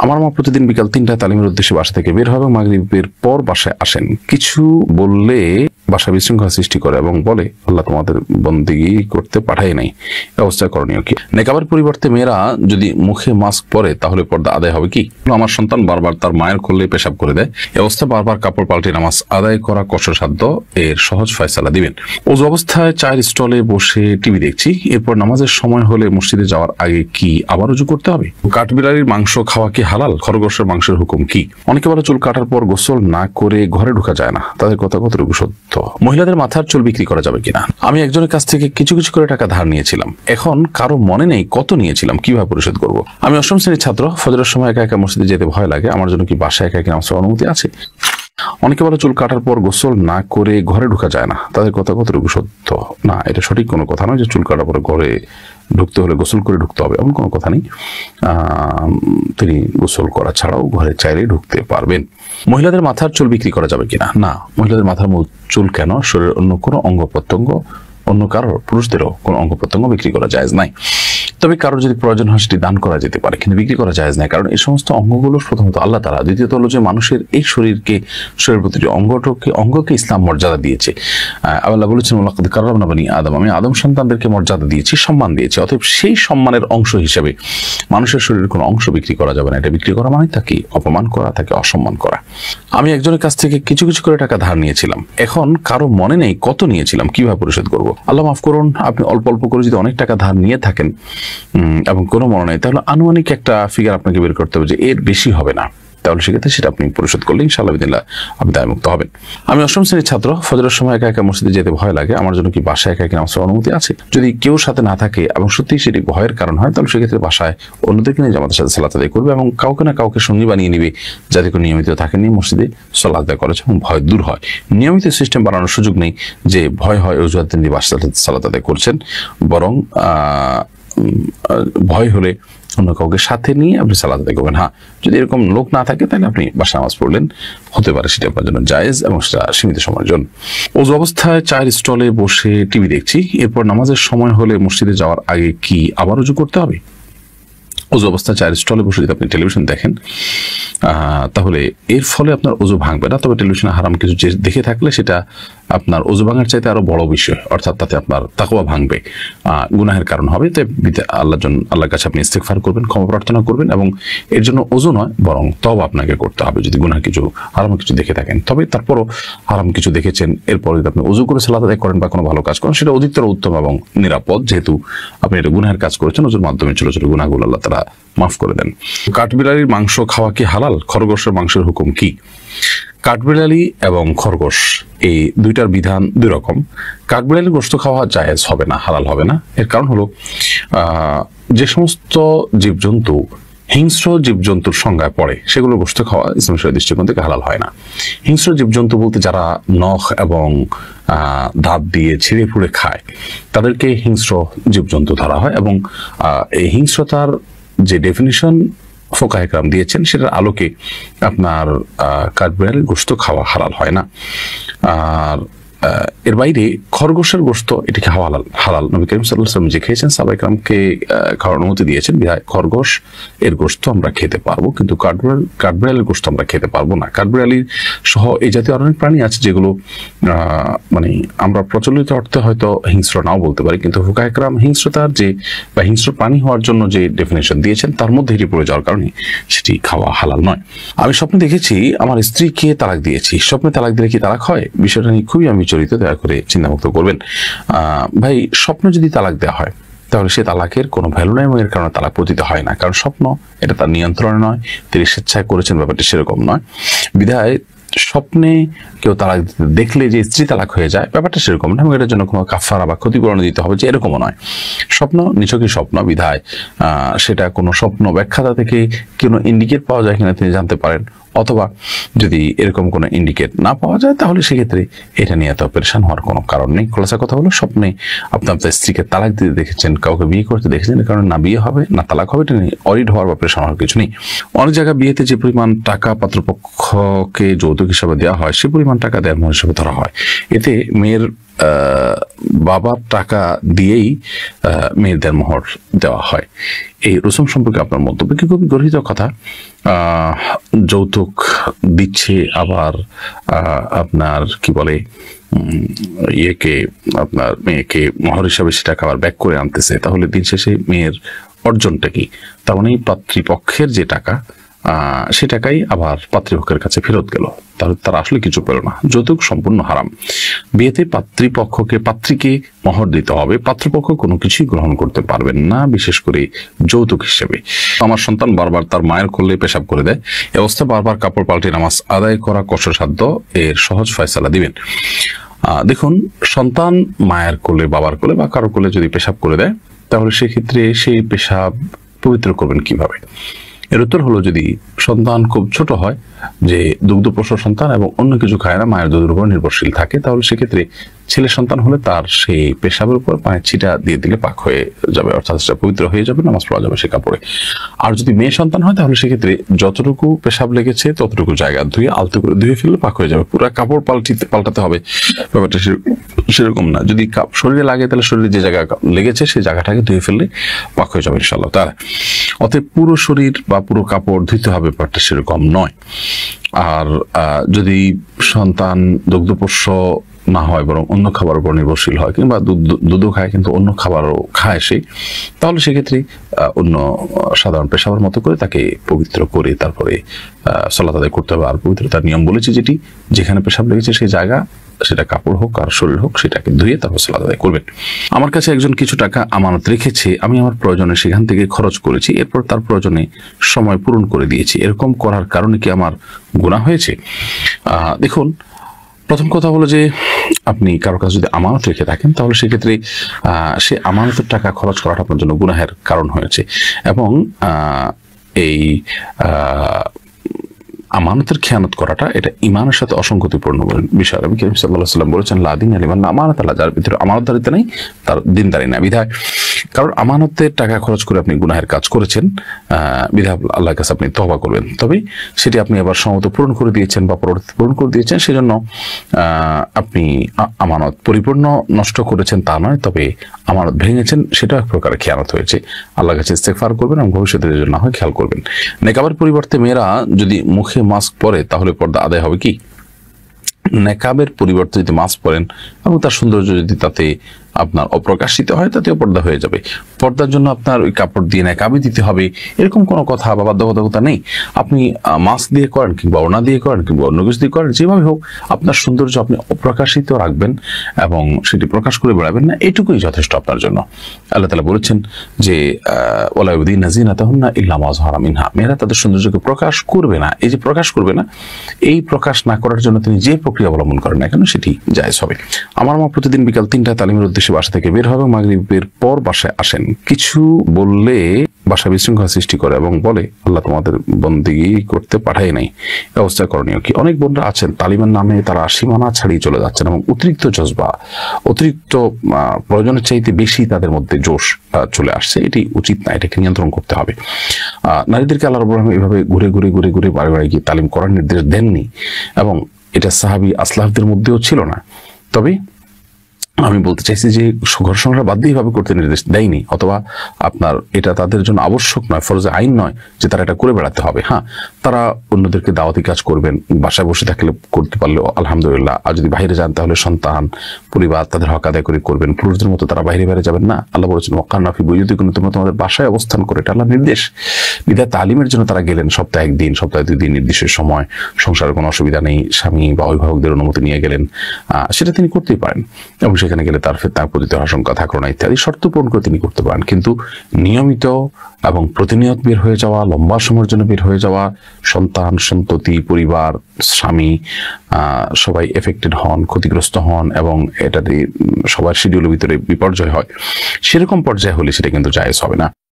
আমার মা প্রতিদিন বিকাল 3টায় তালিমের উদ্দেশ্যে বাসা থেকে বের হবে, মাগরিবের পর বাসায় আসেন। কিছু বললে বাসা বিশৃঙ্খলা সৃষ্টি করে এবং বলে আল্লাহ তোমাদের বন্দেগী করতে পাঠায় নাই। ব্যবস্থা করণীয় কি? নেকাবের পরিবর্তে মেয়েরা যদি মুখে মাস্ক পরে তাহলে পর্দা আদায় হবে কি? আমার সন্তান বারবার তার মায়ের কোলে পেশাব করে দেয়, এ অবস্থায় বারবার কাপড় পাল্টে নামাজ আদায় করা কষ্টসাধ্য, এর সহজ ফয়সালা দিবেন। ওযু অবস্থায় চায়ের স্টলে বসে টিভি দেখছি, এরপর নামাজের সময় হলে মসজিদে যাওয়ার আগে কি আবার ওযু করতে হবে? কাঠবিড়ালির মাংস খাওয়া কি হালাল? খরগোশের মাংসের হুকুম কি? অনেকে বলে চুল কাটার পর গোসল না করে ঘরে ঢোকা যায় না, তাদের কথা কতটুকু সত্য? মহিলাদের মাথার চুল বিক্রি করা যাবে কিনা? আমি একজনের কাছ থেকে কিছু কিছু করে টাকা ধার নিয়েছিলাম, এখন কারো মনে নেই কত নিয়েছিলাম, কিভাবে পরিশোধ করব? আমি অষ্টম শ্রেণীর ছাত্র, ফজরের সময় একা একা মসজিদে যেতে ভয় লাগে, আমার জন্য কি বাসায় একা একা নামাজ পড়ার অনুমতি আছে? অনেকে বলে চুল কাটার পর গোসল না করে ঘরে ঢোকা যায় না, তাদের কথা কতটুকু সত্য? না, এটা সঠিক কোনো কথা নয় যে চুল কাটার পরে ঘরে ঢুকতে হলে গোসল করে ঢুকতে হবে, এমন কোনো কথা নেই। তিনি গোসল করা ছাড়াও ঘরে চাইলে ঢুকতে পারবেন। মহিলাদের মাথার চুল বিক্রি করা যাবে কিনা? না, মহিলাদের মাথার চুল কেন, শরীরের অন্য কোনো অঙ্গ প্রত্যঙ্গ, অন্য কারোর, পুরুষদেরও কোনো অঙ্গ প্রত্যঙ্গ বিক্রি করা জায়েজ নাই। তবে কারোর যদি প্রয়োজন হয় সেটি দান করা যেতে পারে, কিন্তু বিক্রি করা জায়েজ নাই। কারণ এই সমস্ত অঙ্গগুলো প্রথমত আল্লাহ তাআলা, দ্বিতীয়ত হলো যে মানুষের এই শরীরের প্রতিটি অঙ্গকে ইসলাম মর্যাদা দিয়েছে। আল্লাহ বলেছেন ওয়ালাকাদ কাররামনা বানি আদম, আমি আদম সন্তানদেরকে মর্যাদা দিয়েছি, সম্মান দিয়েছি। অতএব সেই সম্মানের অংশ হিসেবে মানুষের শরীরের কোনো অংশ বিক্রি করা যাবে না। এটা বিক্রি করা মানে তাকে অপমান করা, তাকে অসম্মান করা। আমি একজনের কাছ থেকে কিছু কিছু করে টাকা ধার নিয়েছিলাম, এখন কারো মনে নেই কত নিয়েছিলাম, কিভাবে পরিশোধ করব? আল্লাহ মাফ করুন, আপনি অল্প অল্প করে যদি অনেক টাকা ধার নিয়ে থাকেন এবং কোনো মনে নেই, তাহলে আনুমানিক একটা ফিগার আপনাকে বের করতে হবে যে এর বেশি হবে না, তাহলে সেক্ষেত্রে সেটা আপনি পরিশোধ করলে ইনশাআল্লাহ বিদিল্লাহ আপনি দায়মুক্ত হবেন। আমি অষ্টম শ্রেণীর ছাত্র, ফজরের সময় একা একা মসজিদে যেতে ভয় লাগে, আমার জন্য কি বাসায় একা একা নামাজ পড়ার অনুমতি আছে? যদি কেউ সাথে না থাকে এবং সত্যিই সেটি ভয়ের কারণ হয়, তাহলে সেক্ষেত্রে বাসায় অন্যদেরকে নিয়ে জামাতের সাথে সালাত আদায় করবে এবং কাউকে না কাউকে সঙ্গী বানিয়ে নিবে, যাতে করে নিয়মিত থাকেন, নিয়ে মসজিদে সালাত আদায় করেছে এবং ভয় দূর হয়। নিয়মিত সিস্টেম বানানোর সুযোগ নেই যে ভয় হয় অজুহাত নিয়ে বাসায় সালাত আদায় করছেন, বরং ভয় হলে অন্য কাউকে সাথে নিয়ে আপনি সালাত আদায় করবেন। হ্যাঁ, যদি এরকম লোক না থাকে তাহলে আপনি বাসা নামাজ পড়লেন, হতে পারে সেটা আপনার জন্য জায়েজ এবং সেটা সীমিত সময়ের জন্য। ওযু অবস্থায় চায়ের স্টলে বসে টিভি দেখছি, এরপর নামাজের সময় হলে মসজিদে যাওয়ার আগে কি আবার ওযু করতে হবে? ওযু অবস্থায় চায়ের স্টলে বসে যদি আপনি টেলিভিশন দেখেন তাহলে এর ফলে আপনার ওযু ভাঙবে না, তবে টেলিভিশনে হারাম কিছু দেখে থাকলে সেটা আপনার ওযু ভাঙার চাইতে আরো বড় বিষয়, অর্থাৎ তাতে আপনার তাকওয়া ভাঙবে, গুনাহের কারণ হবে। তাই আল্লাহর কাছে আপনি ইস্তেগফার করবেন, ক্ষমা প্রার্থনা করবেন এবং এর জন্য ওযু নয় বরং তওবা আপনাকে করতে হবে যদি গুনাহ কিছু, হারাম কিছু দেখে থাকেন। তবে তারপরও হারাম কিছু দেখেছেন, এরপর যদি আপনি ওযু করে সালাত আদায় করেন বা কোনো ভালো কাজ করেন, সেটা অধিকতর উত্তম এবং নিরাপদ, যেহেতু আপনি এটা গুনাহের কাজ করেছেন। ওযুর মাধ্যমে ছোট ছোট গুনাহগুলো আল্লাহ তাআলা মাফ করে দেন। কাঠবিড়ালির মাংস খাওয়া কি হালাল? খরগোশের মাংসের হুকুম কি? কাঠবিড়ালি এবং খরগোশ এই দুইটার বিধান দুই রকম। কাঠবিড়ালির গোশত খাওয়া জায়েজ হবে না, হালাল হবে না। এর কারণ হলো যে সমস্ত জীবজন্তু হিংস্র জীবজন্তুর সংজ্ঞায় পড়ে সেগুলোর গোশত খাওয়া ইসলামের শরীয়তের দৃষ্টিকোণ থেকে হালাল হয় না। হিংস্র জীবজন্তু বলতে যারা নখ এবং দাঁত দিয়ে ছিঁড়ে ফুঁড়ে খায় তাদেরকে হিংস্র জীবজন্তু ধরা হয় এবং এই হিংস্রতার যে ডেফিনিশন ফোকাহে কেরাম দিয়েছেন সেটার আলোকে আপনার কাঠবিড়ালির গোশত খাওয়া হালাল হয় না। আর এর বাইরে খরগোশের গোশত এটিকে হালাল নবী করিম সাল্লাল্লাহু আলাইহি ওয়াসাল্লাম যে খেয়েছেন, সাহাবায়ে কেরামকে খাওয়ার অনুমতি দিয়েছেন, বিধায় খরগোশ এর গোশত আমরা খেতে পারবো, কিন্তু কাঠবিড়ালির গোশত আমরা খেতে পারবো না। কাঠবিড়ালি সহ এই জাতীয় অনেক প্রাণী আছে যেগুলো মানে আমরা প্রচলিত অর্থে হয়তো হিংস্র নাও বলতে পারি, কিন্তু ফোকাহে কেরাম হিংস্রতার যে বা হিংস্র প্রাণী হওয়ার জন্য যে ডেফিনেশন দিয়েছেন তার মধ্যে এটি পড়ে যাওয়ার কারণে সেটি খাওয়া হালাল নয়। আমি স্বপ্নে দেখেছি আমার স্ত্রীকে তালাক দিয়েছি, স্বপ্নে তালাক দিলে কি তালাক হয়? বিষয়টা নিয়ে খুবই আমি জড়িত, দয়া করে চিন্তামুক্ত করবেন। ভাই, স্বপ্নে যদি তালাক দেওয়া হয় তাহলে সে তালাকের কোনো ভ্যালু নাই এবং এর কারণে তালাক পতিত হয় না, কারণ স্বপ্ন এটা তার নিয়ন্ত্রণে নয়, তিনি স্বেচ্ছায় করেছেন, ব্যাপারটা সেরকম নয়। বিধায় স্বপ্নে কেউ তালাক দেখলে যে স্ত্রী তালাক হয়ে যায় ব্যাপারটা সেরকম না এবং এটার জন্য কোনো কাফারা বা ক্ষতিপূরণ দিতে হবে যে এরকমও নয়। স্বপ্ন নিছকই স্বপ্ন, বিধায় সেটা কোনো স্বপ্ন ব্যাখ্যাতা থেকে কোনো ইন্ডিকেট পাওয়া যায় কিনা তিনি জানতে পারেন, অথবা যদি এরকম কোনো ইন্ডিকেট না পাওয়া যায় তাহলে সেক্ষেত্রে এটা নিয়ে এত পেরেশান হওয়ার কোনো কারণ নেই। খোলাসা কথা হলো, স্বপ্নে আপনি আপনার স্ত্রীকে তালাক দিতে দেখেছেন, কাউকে বিয়ে করতে দেখেছেন, এর কারণে না বিয়ে হবে না তালাক হবে, এটা নিয়ে অরিড হওয়ার বা পেরেশান হওয়ার কিছু নেই। অনেক জায়গায় বিয়েতে যে পরিমাণ টাকা পাত্রপক্ষকে যৌতুক হিসাবে দেওয়া হয় সে পরিমাণ টাকা দেওয়ার মূল হিসাবে ধরা হয়, এতে মেয়ের বাবার টাকা দিয়েই মেয়েদের মোহর দেওয়া হয়। এই রসুম সম্পর্কে আপনার মন্তব্য কি? খুবই গর্হিত কথা। যৌতুক দিচ্ছে, আবার আপনার কি বলে আপনার মেয়েকে মোহর হিসাবে সে টাকা আবার ব্যাক করে আনতেছে, তাহলে দিন শেষে মেয়ের অর্জনটা কি? তার মানে পাত্রীপক্ষের যে টাকা সে টাকাই আবার পাত্রীপক্ষের কাছে ফেরত গেল, তাহলে তারা আসলে কিছু পেল না। যৌতুক সম্পূর্ণ হারাম। বিয়েতে পাত্রীকে মোহর দিতে হবে, পাত্রপক্ষ কোনো কিছুই গ্রহণ করতে পারবেন না, বিশেষ করে যৌতুক হিসেবে। আমার সন্তান বারবার তার মায়ের কোলে পেশাব করে দেয়, এ অবস্থায় বারবার কাপড় পাল্টে নামাজ আদায় করা কষ্টসাধ্য, এর সহজ ফয়সালা দিবেন। দেখুন, সন্তান মায়ের কোলে, বাবার কোলে বা কারো কোলে যদি পেশাব করে দেয়, তাহলে সেক্ষেত্রে সেই পেশাব পবিত্র করবেন কিভাবে? এর উত্তর হলো, যদি সন্তান খুব ছোট হয়, যে দুগ্ধপোষ্য সন্তান এবং অন্য কিছু খায় না, মায়ের দুধের উপর নির্ভরশীল থাকে, তাহলে সেক্ষেত্রে ছেলে সন্তান হলে তার সেই পেশাবের উপর পায়ের ছিটা দিয়ে দিলে পাক হয়ে যাবে, অর্থাৎ সেটা পবিত্র হয়ে যাবে, নামাজ পড়া যাবে সে কাপড়ে। আর যদি মেয়ে সন্তান হয়, তাহলে সেক্ষেত্রে যতটুকু পেশাব লেগেছে ততটুকু জায়গা ধুয়ে আলতো করে ধুয়ে ফেললে পাক হয়ে যাবে। পুরো কাপড় পাল্টাতে হবে ব্যাপারটা সেরকম না। যদি শরীরে লাগে, তাহলে শরীরে যে জায়গা লেগেছে সেই জায়গাটাকে ধুয়ে ফেললে পাক হয়ে যাবে ইনশাআল্লাহ তাআলা। অতএব পুরো শরীর বা পুরো কাপড় ধুইতে হবে, ব্যাপারটা সেরকম নয়। আর যদি সন্তান দুগ্ধপোষ্য না হয়, বরং অন্য খাবারের উপর নির্ভরশীল হয়, কিংবা দুধও খায় কিন্তু অন্য খাবারও খায় সে, তাহলে সেক্ষেত্রে অন্য সাধারণ পেশাবের মতো করে তাকে পবিত্র করে তারপরে সালাত আদায় করতে হবে। আর পবিত্রতার নিয়ম বলেছি, যেখানে পেশাব লেগেছে সেই জায়গা, সেটা কাপড় হোক আর শরীর হোক, সেটাকে ধুয়ে তারপর সালাত আদায় করবেন। আমার কাছে একজন কিছু টাকা আমানত রেখেছে, আমি আমার প্রয়োজনে সেখান থেকে খরচ করেছি, এরপর তার প্রয়োজনে সময় পূরণ করে দিয়েছি, এরকম করার কারণে কি আমার গুনাহ হয়েছে? দেখুন, প্রথম কথা হলো যে আপনি কারো কাছে যদি আমানত রেখে থাকেন, তাহলে সেক্ষেত্রে সে আমানতের টাকা খরচ করাটা আপনার জন্য গুনাহের কারণ হয়েছে। এবং এই আমানতের খেয়ানত করাটা, এটা ইমানের সাথে অসঙ্গতিপূর্ণ বিষয়। নবী করিম সাল্লাল্লাহু আলাইহি ওয়াসাল্লাম বলেছেন, লা দীনা লিমান লা আমানাতা লাহু, যার ভিতরে আমানতদারিতা নেই তার দিনদারি না। বিধায় কারণ আমানতের টাকা খরচ করে আপনি গুনাহের কাজ করেছেন, বিধায় আল্লাহর কাছে আপনি তওবা করবেন। তবে সেটি আপনি আবার সমত পূরণ করে দিয়েছেন বা পরবর্তীতে পূরণ করে দিয়েছেন, সেজন্য আপনি আমানত পরিপূর্ণ নষ্ট করেছেন তা নয়, তবে আমানত ভেঙেছেন, সেটা এক প্রকার খেয়ানত হয়েছে। আল্লাহর কাছে ইস্তেগফার করবেন এবং ভবিষ্যতে যেন না হয় খেয়াল করবেন। নেকাবের পরিবর্তে মেয়েরা যদি মুখে মাস্ক পরে, তাহলে পর্দা আদায় হবে কি? নেকাবের পরিবর্তে যদি মাস্ক পরেন এবং তার সৌন্দর্য যদি তাতে আপনার অপ্রকাশিত হয়, তাতেও পর্দা হয়ে যাবে। পর্দার জন্য আপনার ওই কাপড় দিয়ে নেকাবই দিতে হবে, এরকম কোনো কথা বা বাধ্যবাধকতা নেই। আপনি মাস্ক দিয়ে করেন, কিংবা ওড়না দিয়ে করেন, কিংবা অন্য কিছু দিয়ে করেন, যেভাবে হোক আপনার সৌন্দর্য আপনি অপ্রকাশিত রাখবেন এবং সেটি প্রকাশ করে বেড়াবেন না, এটুকুই যথেষ্ট আপনার জন্য। আল্লাহ তাআলা বলেছেন যে ওয়ালা ইউযিনা যিনাতাহুন্না ইল্লা মা যাহারা মিনহা, মেয়েরা তাদের সৌন্দর্যকে প্রকাশ করবে না। এই যে প্রকাশ করবে না, এই প্রকাশ না করার জন্য তিনি যে প্রক্রিয়া অবলম্বন করেন না কেন, সেটি জায়েজ হবে। আমার মা প্রতিদিন বিকাল 3টায় তালিমের উদ্দেশ্যে বাসা থেকে বের হবে, মাগরিবের পর বাসায় আসেন। কিছু বললে বাসা বিশৃঙ্খলা সৃষ্টি করে এবং বলে, আল্লাহ তোমাদের বন্দেগী করতে পাঠায় নাই, ব্যবস্থা করণীয় কি? অনেক বোনরা আছেন তালিমের নামে তারা সীমানা ছাড়িয়ে চলে যাচ্ছেন এবং অতিরিক্ত জজবা, অতিরিক্ত প্রয়োজনের চাইতে বেশি তাদের মধ্যে জোশ চলে আসছে। এটি উচিত না, এটাকে নিয়ন্ত্রণ করতে হবে। নারীদেরকে আল্লাহ রাব্বুল আলামিন এভাবে ঘুরে ঘুরে বারে বারে গিয়ে তালিম করার নির্দেশ দেননি, এবং এটা সাহাবী আসলাফদের মধ্যেও ছিল না। তবে আমি বলতে চাইছি যে ঘর সংসার বাদ দিয়ে ভাবে করতে নির্দেশ দেয়নি, অথবা আপনার এটা তাদের জন্য আবশ্যক নয়, ফরজে আইন নয় যে তারা এটা করে বেড়াতে হবে। হ্যাঁ, তারা অন্যদেরকে দাওয়াতি কাজ করবেন, বাসায় বসে থাকলে করতে পারলে আলহামদুলিল্লাহ। আর যদি বাইরে যান, তাহলে সন্তান পরিবার তাদের হক আদায় করে করবেন। পুরুষদের মতো তারা বাইরে যাবেন না। আল্লাহ বলেছেন, ওয়াকারনা ফি বুয়ুতিকুন্না, তোমরা তোমাদের বাসায় অবস্থান করে, এটা আল্লাহর নির্দেশ। বিধায় তালিমের জন্য তারা গেলেন সপ্তাহে 1 দিন, সপ্তাহে 2 দিন, নির্দিষ্ট সময়, সংসারের কোনো অসুবিধা নেই, স্বামী বা অভিভাবকদের অনুমতি নিয়ে গেলেন, সেটা তিনি করতেই পারেন, এবং সেখানে গেলে তার ফিতনা পতিত আশঙ্কা থাকলো না ইত্যাদি শর্ত পূরণ করে তিনি করতে পারেন। কিন্তু নিয়মিত এবং প্রতিনিয়ত বের হয়ে যাওয়া, লম্বা সময়ের জন্য বের হয়ে যাওয়া, সন্তান সন্ততি পরিবার স্বামী সবাই এফেক্টেড হন, ক্ষতিগ্রস্ত হন, এবং এটা সবার শিডিউলের ভিতরে বিপর্যয় হয়, সেরকম পর্যায়ে হলে সেটা কিন্তু জায়েজ হবে না।